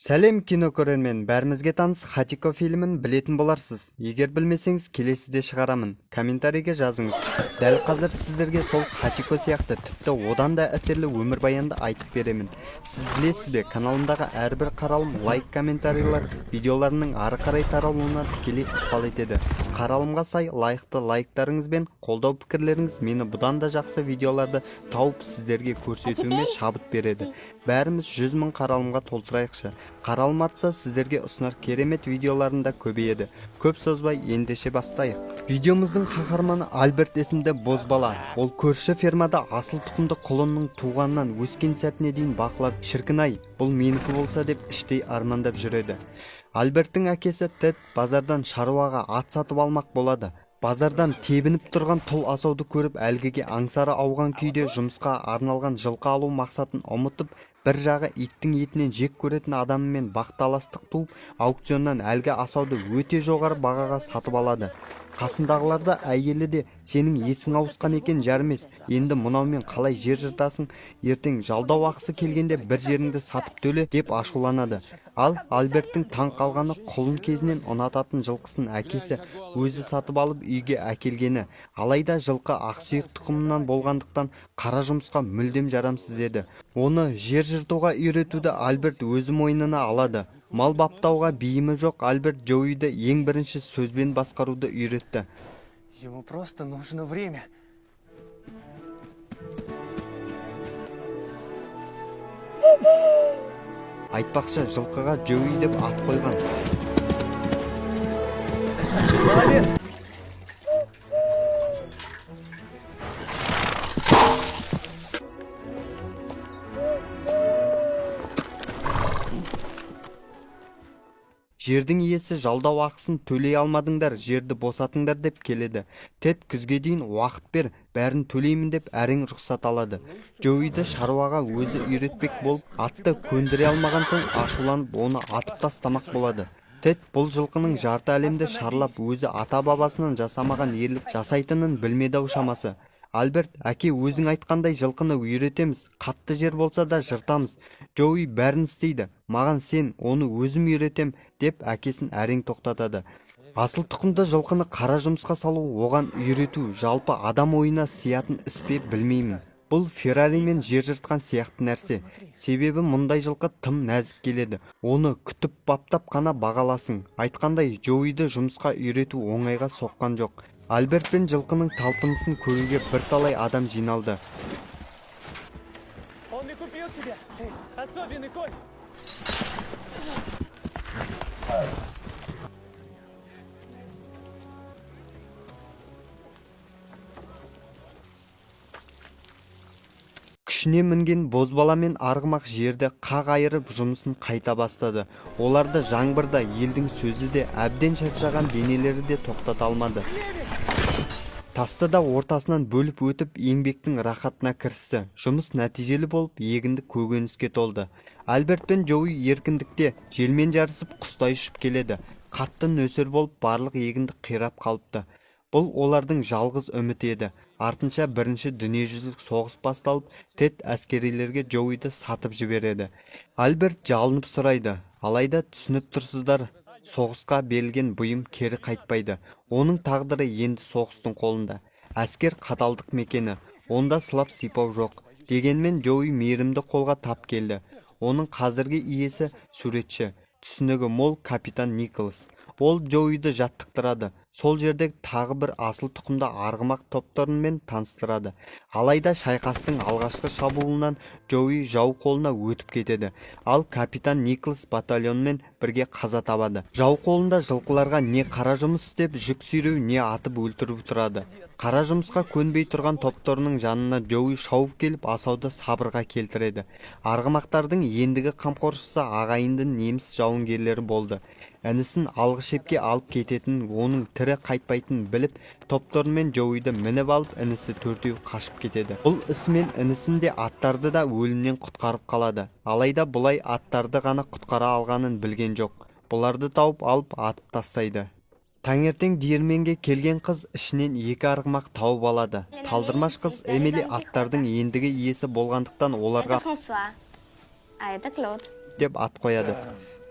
Сәлем кино көрермен, бәрімізге таныс Хатико фильмін білетін боларсыз. Егер білмесеңіз, келесіде шығарамын. Комментарийге жазыңыз. Дәл қазір сіздерге сол Хатико сияқты тіпті одан да әсерлі өмірбаянды айтып беремін. Сіз білесіз бе, каналымдағы әрбір қаралым лайк, комментарийлер видеоларының ары қарай таралуына тікелей ықпал етеді. Қаралымға сай лайықты лайктарыңыз бен қолдау пікірлеріңіз мені бұдан да жақсы видеоларды тауып сіздерге көрсетуіме шабыт береді. Бәріміз 100 000 қаралымға толтырайықшы. Қаралым артса сіздерге ұсынар керемет видеоларында көбейеді. Көп созбай ендеше бастайық. Видеомыздың қаһарманы Альберт есімді бозбала. Ол көрші фермада асыл тұқымды құлынның туғаннан өскен сәтіне дейін бақылап, шіркін-ай, бұл менікі болса деп іштей армандап жүреді. Альберттің әкесі Тед базардан шаруаға ат сатып алмақ болады. Базардан тебініп тұрған тұл асауды көріп, әлгіге аңсары ауған күйде жұмысқа арналған жылқы алу мақсатын ұмытып, бір жағы иттің етінен жек көретін адамымен бақталастық туып, аукционнан әлгі асауды өте жоғары бағаға сатып алады. Қасындағыларда әйелі де сенің есің ауысқан екен жармес, енді мынаумен қалай жер жыртасың, ертең жалдау ақысы келгенде бір жеріңді сатып төле деп ашуланады. Ал Альберттің таң қалғаны құлын кезінен ұнататын жылқысын әкесі өзі сатып алып үйге әкелгені. Алайда жылқы ақсүйек тұқымынан болғандықтан қара жұмысқа мүлдем жарамсыз еді. Оны жер жыртуға үйретуді Альберт өзі мойнына алады. Мал баптауға бейімі жоқ Альберт Джоуиді ең бірінші сөзбен басқаруды үйретті. Ему просто нужно время. Айтпақшы, жылқыға Джоуи деп ат қойған. Молодец! Жердің иесі жалдау ақысын төлей алмадыңдар, жерді босатыңдар деп келеді. Тед күзге дейін уақыт бер, бәрін төлеймін деп әрең рұқсат алады. Джоуиді шаруаға өзі үйретпек болып, атты көндіре алмаған соң ашуланып оны атып тастамақ болады. Тед бұл жылқының жарты әлемді шарлап өзі ата-бабасынан жасамаған ерлік жасайтынын білмеді-ау шамасы. Альберт, әке өзің айтқандай жылқыны үйретеміз, қатты жер болса да жыртамыз. Джоуи бәрін істейді, маған сен, оны өзім үйретем деп әкесін әрең тоқтатады. Асыл тұқымды жылқыны қара жұмысқа салу, оған үйрету, жалпы адам ойына сиятын іс пе білмеймін. Бұл Феррари мен жер жыртқан сияқты нәрсе. Себебі мұндай жылқы тым нәзік келеді. Оны күтіп баптап қана бағаласың. Айтқандай, Джоуиді жұмысқа үйрету оңайға соққан жоқ. Альберт пен жылқының талпынысын көруге бірталай адам жиналды. Он не купил тебя. Ты особенный конь. Күшіне мінген бозбала мен арғымақ жерді қақ айырып жұмысын қайта бастады. Оларды жаңбырда, елдің сөзі де, әбден шаршаған денелері де тоқтата алмады. Тасты да ортасынан бөліп өтіп еңбектің рахатына кірісті. Жұмыс нәтижелі болып, егінді көкөніске толды. Альберт пен Джоуи еркіндікте желмен жарысып құстай ұшып келеді. Қатты нөсер болып барлық егінді қирап қалыпты. Бұл олардың жалғыз үміті еді. Артынша бірінші дүниежүзілік соғыс басталып, Тед әскерилерге Джоуиді сатып жібереді. Альберт жалынып сұрайды. Алайда түсініп тұрсыздар, соғысқа берілген бұйым кері қайтпайды. Оның тағдыры енді соғыстың қолында. Әскер қаталдық мекені, онда сылап сипау жоқ. Дегенмен Джоуи мейірімді қолға тап келді. Оның қазіргі иесі суретші, түсінігі мол капитан Николас. Ол Джоуиді жаттықтырады. Сол жерде тағы бір асыл тұқымда арғымақ топтарымен таныстырады. Алайда шайқастың алғашқы шабуылынан Джоуи жау қолына өтіп кетеді. Ал капитан Николас батальонмен бірге қаза табады. Жау қолында жылқыларға не қара жұмыс істеп жүк сүйреу, не атып өлтіріп тұрады. Қара жұмысқа көнбей тұрған топтарының жанына Джоуи шауып келіп асауды сабырға келтіреді. Арғымақтардың ендігі қамқоршысы ағайынды неміс жауынгерлері болды. Інісін алғы шепке алып кететін, оның тірі қайтпайтынын біліп, топтарымен Джоуиді мініп алып, інісі төртеу қашып кетеді. Бұл ісімен інісін де аттарды да өлімнен құтқарып қалады. Алайда бұлай аттарды ғана құтқара алғанын білген жоқ. Бұларды тауып алып атып тастайды. Таңертең диірменге келген қыз ішінен екі арғымақ тауып алады. Талдырмаш қыз Эмили аттардың ендігі иесі болғандықтан оларға Это Франсуа, а это Клод. деп ат қояды.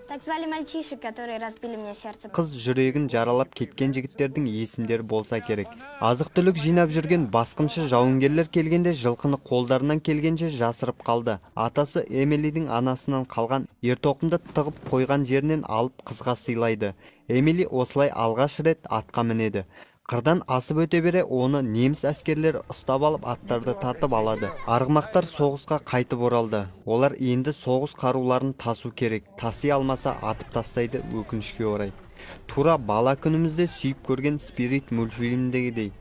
Так звали мальчишек, которые разбили мне сердце. Қыз жүрегін жаралап кеткен жігіттердің есімдері болса керек. Азық-түлік жинап жүрген басқыншы жауынгерлер келгенде жылқыны қолдарынан келгенше жасырып қалды. Атасы Эмилидің анасынан қалған ертоқымды тығып қойған жерінен алып қызға сыйлайды. Эмили осылай алғаш рет атқа мінеді. Қырдан асып өте бере оны неміс әскерлері ұстап алып аттарды тартып алады. Арғымақтар соғысқа қайтып оралды. Олар енді соғыс қаруларын тасу керек. Таси алмаса атып тастайды, өкінішке орай. Тура бала күнімізде сүйіп көрген Спирит мультфильміндегідей.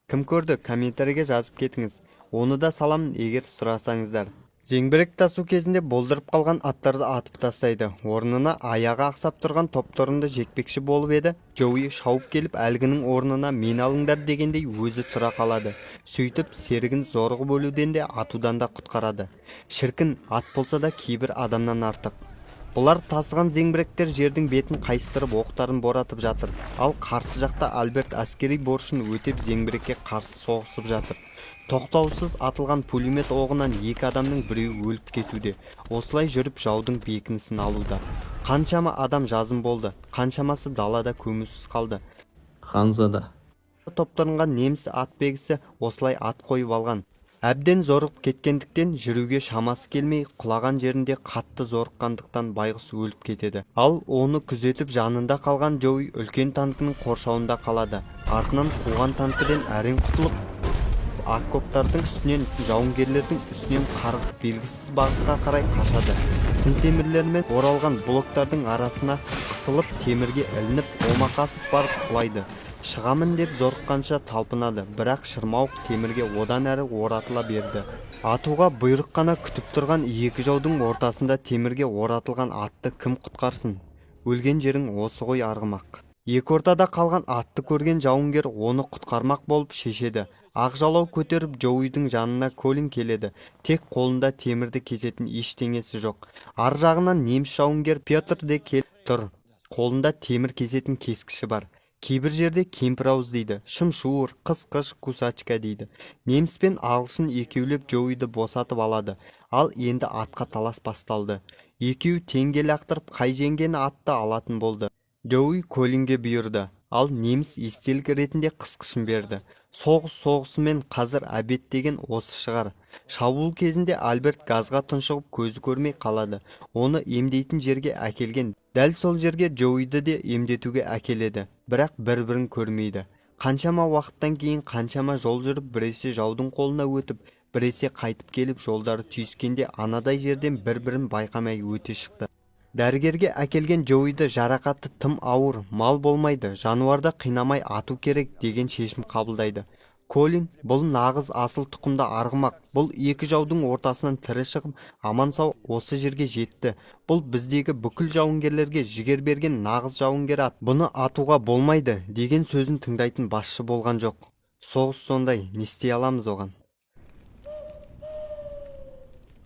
Кім көрді, комментарийге жазып кетіңіз. Оны да саламын егер сұрасаңыздар. Зеңбірек тасу кезінде болдырып қалған аттарды атып тастайды. Орнына аяғы ақсап тұрған топтарында жекпекші болып еді, Джоуи шауып келіп әлгінің орнына мен алыңдар дегендей өзі тұра қалады. Сөйтіп серігін зорғы бөлуден де атудан да құтқарады. Шіркін, ат болса да кейбір адамнан артық. Бұлар тасыған зеңбіректер жердің бетін қайыстырып оқтарын боратып жатыр. Ал қарсы жақта Альберт әскери борышын өтеп зеңбірекке қарсы соғысып жатыр. Тоқтаусыз атылған пулемет оғынан екі адамның біреуі өліп кетуде. Осылай жүріп жаудың бекінісін алуда. Қаншама адам жазым болды, қаншамасы далада көмусіз қалды. Ханзада. Топтарынған неміс атбегісі осылай ат қойып алған. Әбден зорығып кеткендіктен жүруге шамасы келмей құлаған жерінде қатты зорыққандықтан байғұс өліп кетеді. Ал оны күзетіп жанында қалған Джоуи үлкен танкінің қоршауында қалады. Артынан қуған танкіден әрең құтылып, окоптардың үстінен, жауынгерлердің үстінен қарғып белгісіз бағытқа қарай қашады. Сым-темірлермен оралған блоктардың арасына қысылып, темірге ілініп, омақасып барып құлайды. Шығамын деп зорыққанша талпынады, бірақ шырмауық темірге одан әрі оратыла берді. Атуға бұйрық қана күтіп тұрған екі жаудың ортасында темірге оратылған атты кім құтқарсын? Өлген жерің осы ғой арғымақ. Екі ортада қалған атты көрген жауынгер оны құтқармақ болып шешеді. Ақ жалау көтеріп Джоуидің жанына Колин келеді. Тек қолында темірді кесетін ештеңесі жоқ. Ар жағынан неміс жауынгер Петр де келіп тұр. Қолында темір кесетін кескіші бар. Кейбір жерде кемпір ауыз дейді, шым-шуыр, қыс-қыш, кусачка дейді. Неміс пен ағылшын екеулеп Джоуиді босатып алады. Ал енді атқа талас басталды. Екеу теңге лақтырып қай жеңгені атты алатын болды. Джоуи Колинге бұйырды. Ал неміс естелік ретінде қысқышын берді. Соғысымен қазір әбет деген осы шығар. Шабуыл кезінде Альберт газға тұншығып көзі көрмей қалады. Оны емдейтін жерге әкелген. Дәл сол жерге Джоуиді де емдетуге әкеледі. Бірақ бір-бірін көрмейді. Қаншама уақыттан кейін қаншама жол жүріп біресе жаудың қолына өтіп, біресе қайтып келіп жолдары түйіскенде анадай жерден бір-бірін байқамай өте шықты. Дәрігерге әкелген Джоуиді жарақаты тым ауыр, мал болмайды, жануарды қинамай ату керек деген шешім қабылдайды. Колин, бұл нағыз асыл тұқымда арғымақ, бұл екі жаудың ортасынан тірі шығып, аман сау осы жерге жетті. Бұл біздегі бүкіл жауынгерлерге жігер берген нағыз жауынгер ат. Бұны атуға болмайды деген сөзін тыңдайтын басшы болған жоқ. Соғыс сондай, не істей аламыз оған?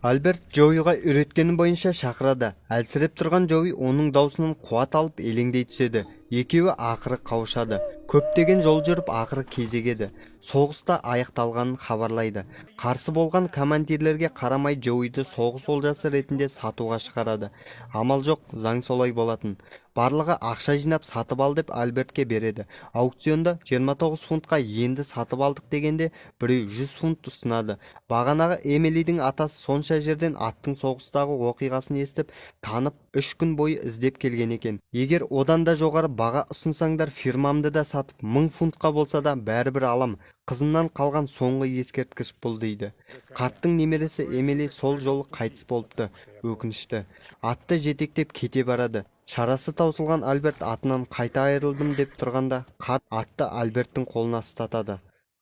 Альберт Джоуиға үйреткені бойынша шақырады. Әлсіреп тұрған Джоуи оның даусынан қуат алып елеңдей түседі. Екеуі ақыры қауышады. Көптеген жол жүріп ақыры кезегеді. Соғыста аяқталғанын хабарлайды. Қарсы болған командирлерге қарамай Джоуиді соғыс олжасы ретінде сатуға шығарады. Амал жоқ, заң солай болатын. Барлығы ақша жинап сатып ал деп Альбертке береді. Аукционда 29 фунтқа енді сатып алдық дегенде біреу 100 фунт ұсынады. Бағанағы Эмилидің атасы сонша жерден аттың соғыстағы оқиғасын естіп, танып 3 күн бойы іздеп келген екен. Егер одан да жоғары баға ұсынсаңдар, фирмамды да сатып 1000 фунтқа болса да бәрібір алам. Қызынан қалған соңғы ескерткіш бұл дейді. Қарттың немересі Эмили сол жолы қайтыс болыпты, өкінішті. Атты жетектеп кете барады. Шарасы таусылған Альберт атынан қайта айырылдым деп тұрғанда, қарт атты Альберттің қолына ұстатады.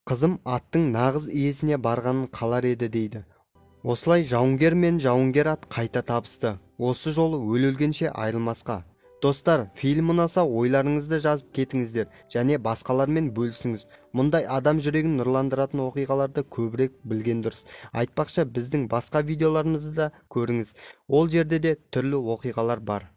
Қызым аттың нағыз иесіне барғанын қалар еді дейді. Осылай жауынгер мен жауынгер ат қайта табысты. Осы жолы өлгенше айырылмасқа. Достар, фильм ұнаса ойларыңызды жазып кетіңіздер және басқалармен бөлісіңіз. Мұндай адам жүрегін нұрландыратын оқиғаларды көбірек білген дұрыс. Айтпақша біздің басқа видеоларымызды да көріңіз. Ол жерде де түрлі оқиғалар бар.